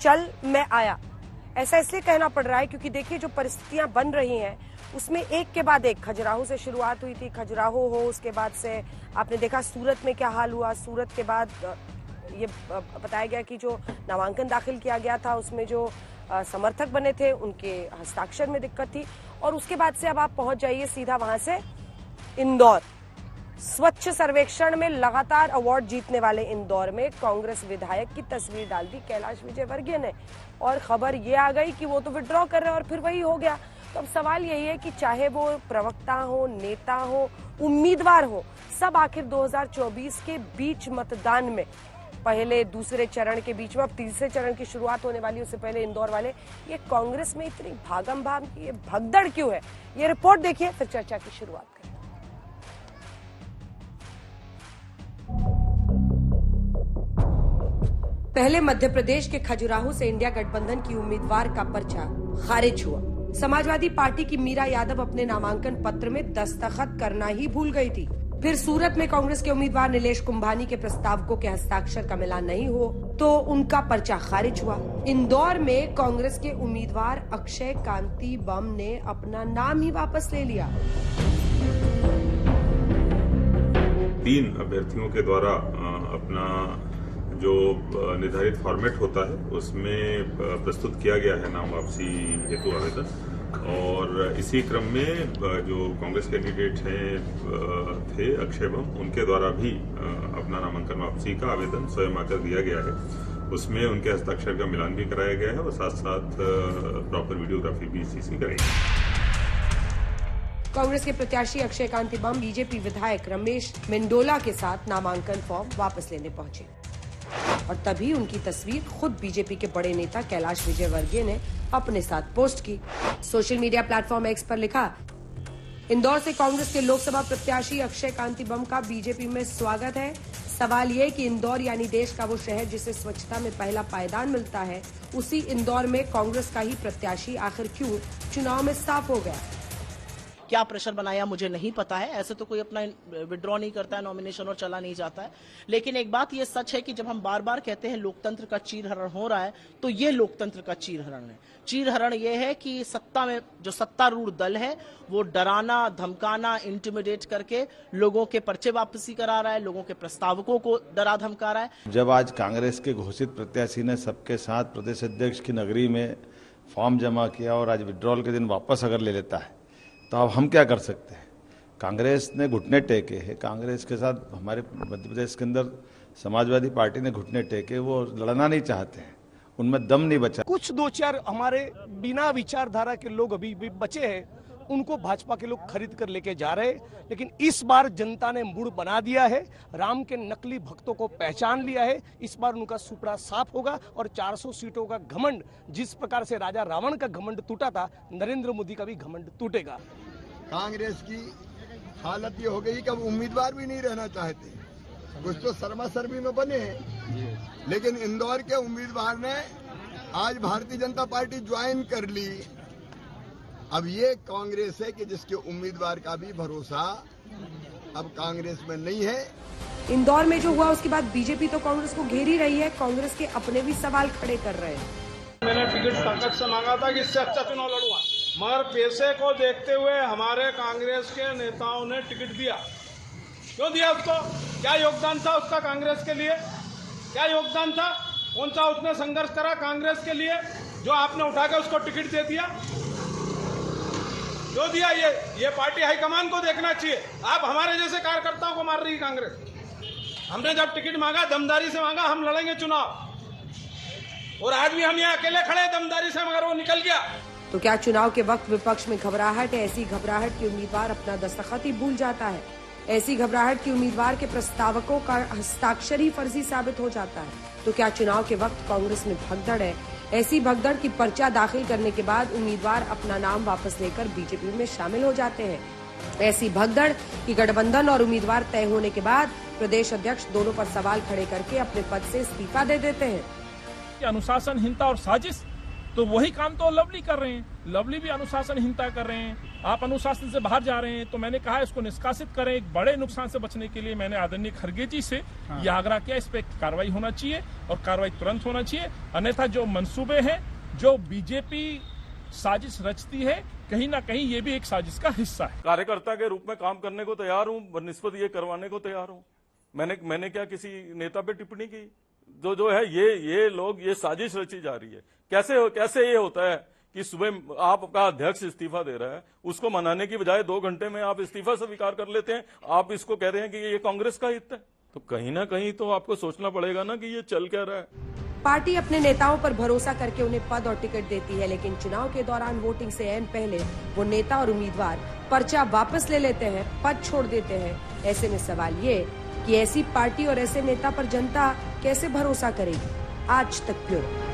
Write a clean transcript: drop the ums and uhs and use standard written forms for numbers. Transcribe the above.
चल मैं आया। ऐसा इसलिए कहना पड़ रहा है क्योंकि देखिए जो परिस्थितियां बन रही हैं उसमें एक के बाद एक, खजुराहो से शुरुआत हुई थी, खजुराहो हो, उसके बाद से आपने देखा सूरत में क्या हाल हुआ, सूरत के बाद ये बताया गया कि जो नामांकन दाखिल किया गया था उसमें जो समर्थक बने थे उनके हस्ताक्षर में दिक्कत थी, और उसके बाद से अब आप पहुंच जाइए सीधा वहां से इंदौर। स्वच्छ सर्वेक्षण में लगातार अवार्ड जीतने वाले इंदौर में कांग्रेस विधायक की तस्वीर डाल दी कैलाश विजयवर्गीय ने, और खबर ये आ गई कि वो तो विड्रॉ कर रहे हैं और फिर वही हो गया। तो अब सवाल यही है कि चाहे वो प्रवक्ता हो, नेता हो, उम्मीदवार हो, सब आखिर 2024 के बीच मतदान में, पहले दूसरे चरण के बीच में अब तीसरे चरण की शुरुआत होने वाली, उससे पहले इंदौर वाले, ये कांग्रेस में इतनी भागम भाग, ये भगदड़ क्यों है? ये रिपोर्ट देखिए, फिर चर्चा की शुरुआत करें। पहले मध्य प्रदेश के खजुराहो से इंडिया गठबंधन की उम्मीदवार का पर्चा खारिज हुआ। समाजवादी पार्टी की मीरा यादव अपने नामांकन पत्र में दस्तखत करना ही भूल गई थी। फिर सूरत में कांग्रेस के उम्मीदवार नीलेश कुंभानी के प्रस्तावकों के हस्ताक्षर का मिलान नहीं हो तो उनका पर्चा खारिज हुआ। इंदौर में कांग्रेस के उम्मीदवार अक्षय कांति बम ने अपना नाम ही वापस ले लिया। 3 अभ्यर्थियों के द्वारा अपना जो निर्धारित फॉर्मेट होता है उसमें प्रस्तुत किया गया है नाम वापसी हेतु आवेदन, और इसी क्रम में जो कांग्रेस कैंडिडेट थे अक्षय बम, उनके द्वारा भी अपना नामांकन वापसी का आवेदन स्वयं आकर दिया गया है। उसमें उनके हस्ताक्षर का मिलान भी कराया गया है और साथ साथ प्रॉपर वीडियोग्राफी भी इसी कराई। कांग्रेस के प्रत्याशी अक्षय कांति बम बीजेपी विधायक रमेश मेंडोला के साथ नामांकन फॉर्म वापस लेने पहुंचे, और तभी उनकी तस्वीर खुद बीजेपी के बड़े नेता कैलाश विजयवर्गीय ने अपने साथ पोस्ट की। सोशल मीडिया प्लेटफॉर्म एक्स पर लिखा, इंदौर से कांग्रेस के लोकसभा प्रत्याशी अक्षय कांति बम का बीजेपी में स्वागत है। सवाल ये कि इंदौर यानी देश का वो शहर जिसे स्वच्छता में पहला पायदान मिलता है, उसी इंदौर में कांग्रेस का ही प्रत्याशी आखिर क्यों चुनाव में साफ हो गया? क्या प्रेशर बनाया मुझे नहीं पता है। ऐसे तो कोई अपना विड्रॉ नहीं करता है नॉमिनेशन और चला नहीं जाता है। लेकिन एक बात ये सच है कि जब हम बार बार कहते हैं लोकतंत्र का चीरहरण हो रहा है, तो ये लोकतंत्र का चीरहरण है। चीरहरण ये है कि सत्ता में जो सत्तारूढ़ दल है वो डराना, धमकाना, इंटिमिडेट करके लोगों के पर्चे वापसी करा रहा है, लोगों के प्रस्तावकों को डरा धमका रहा है। जब आज कांग्रेस के घोषित प्रत्याशी ने सबके साथ प्रदेश अध्यक्ष की नगरी में फॉर्म जमा किया और आज विड्रॉल के दिन वापस अगर ले लेता है तो अब हम क्या कर सकते हैं? कांग्रेस ने घुटने टेके हैं। कांग्रेस के साथ हमारे मध्य प्रदेश के अंदर समाजवादी पार्टी ने घुटने टेके, वो लड़ना नहीं चाहते हैं, उनमें दम नहीं बचा। कुछ 2-4 हमारे बिना विचारधारा के लोग अभी भी बचे हैं, उनको भाजपा के लोग खरीद कर लेके जा रहे हैं। लेकिन इस बार जनता ने मूड बना दिया है, राम के नकली भक्तों को पहचान लिया है। इस बार उनका सुपड़ा साफ होगा और 400 सीटों का घमंड, जिस प्रकार से राजा रावण का घमंड टूटा था, नरेंद्र मोदी का भी घमंड टूटेगा। कांग्रेस की हालत ये हो गई कि अब उम्मीदवार भी नहीं रहना चाहते। कुछ तो शर्मा-शर्मी में बने हैं, लेकिन इंदौर के उम्मीदवार ने आज भारतीय जनता पार्टी ज्वाइन कर ली। अब ये कांग्रेस है कि जिसके उम्मीदवार का भी भरोसा अब कांग्रेस में नहीं है। इंदौर में जो हुआ उसके बाद बीजेपी तो कांग्रेस को घेर ही रही है। कांग्रेस के अपने भी सवाल खड़े कर रहे हैं। मैंने टिकट ताकत से मांगा था कि इससे अच्छा चुनाव लड़ूंगा, मगर पैसे को देखते हुए हमारे कांग्रेस के नेताओं ने टिकट दिया। क्यों दिया उसको? क्या योगदान था उसका कांग्रेस के लिए? क्या योगदान था? कौन सा उसने संघर्ष करा कांग्रेस के लिए जो आपने उठा के उसको टिकट दे दिया? जो दिया ये पार्टी हाईकमान को देखना चाहिए। आप हमारे जैसे कार्यकर्ताओं को मार रही है कांग्रेस। हमने जब टिकट मांगा दमदारी से मांगा, हम लड़ेंगे चुनाव, और आज भी हम यहाँ अकेले खड़े दमदारी से, मगर वो निकल गया। तो क्या चुनाव के वक्त विपक्ष में घबराहट है? ऐसी घबराहट की उम्मीदवार अपना दस्तखत ही भूल जाता है। ऐसी घबराहट की उम्मीदवार के प्रस्तावकों का हस्ताक्षर ही फर्जी साबित हो जाता है। तो क्या चुनाव के वक्त कांग्रेस में भगदड़ है? ऐसी भगदड़ की पर्चा दाखिल करने के बाद उम्मीदवार अपना नाम वापस लेकर बीजेपी में शामिल हो जाते हैं। ऐसी भगदड़ की गठबंधन और उम्मीदवार तय होने के बाद प्रदेश अध्यक्ष दोनों पर सवाल खड़े करके अपने पद से इस्तीफा दे देते हैं। अनुशासनहीनता और साजिश, तो वही काम तो लवली कर रहे हैं। लवली भी अनुशासनहीनता कर रहे हैं, आप अनुशासन से बाहर जा रहे हैं। तो मैंने कहा इसको निष्कासित करें। एक बड़े नुकसान से बचने के लिए मैंने आदरणीय खड़गे जी से यह आग्रह किया, इस पे कार्रवाई होना चाहिए और कार्रवाई तुरंत होना चाहिए। अन्यथा जो मंसूबे हैं, जो बीजेपी साजिश रचती है, कहीं ना कहीं ये भी एक साजिश का हिस्सा है। कार्यकर्ता के रूप में काम करने को तैयार हूँ, बनस्पत ये करवाने को तैयार हूँ। मैंने क्या किसी नेता पे टिप्पणी की? जो है ये लोग, ये साजिश रची जा रही है। कैसे ये होता है कि सुबह आपका अध्यक्ष इस्तीफा दे रहा है, उसको मनाने की बजाय 2 घंटे में आप इस्तीफा स्वीकार कर लेते हैं। आप इसको कह रहे हैं कि ये कांग्रेस का हित है। तो कहीं ना कहीं तो आपको सोचना पड़ेगा ना कि ये चल क्या रहा है। पार्टी अपने नेताओं पर भरोसा करके उन्हें पद और टिकट देती है, लेकिन चुनाव के दौरान वोटिंग से ऐन पहले वो नेता और उम्मीदवार पर्चा वापस ले लेते हैं, पद छोड़ देते हैं। ऐसे में सवाल ये कि ऐसी पार्टी और ऐसे नेता पर जनता कैसे भरोसा करेगी? आज तक ब्यूरो।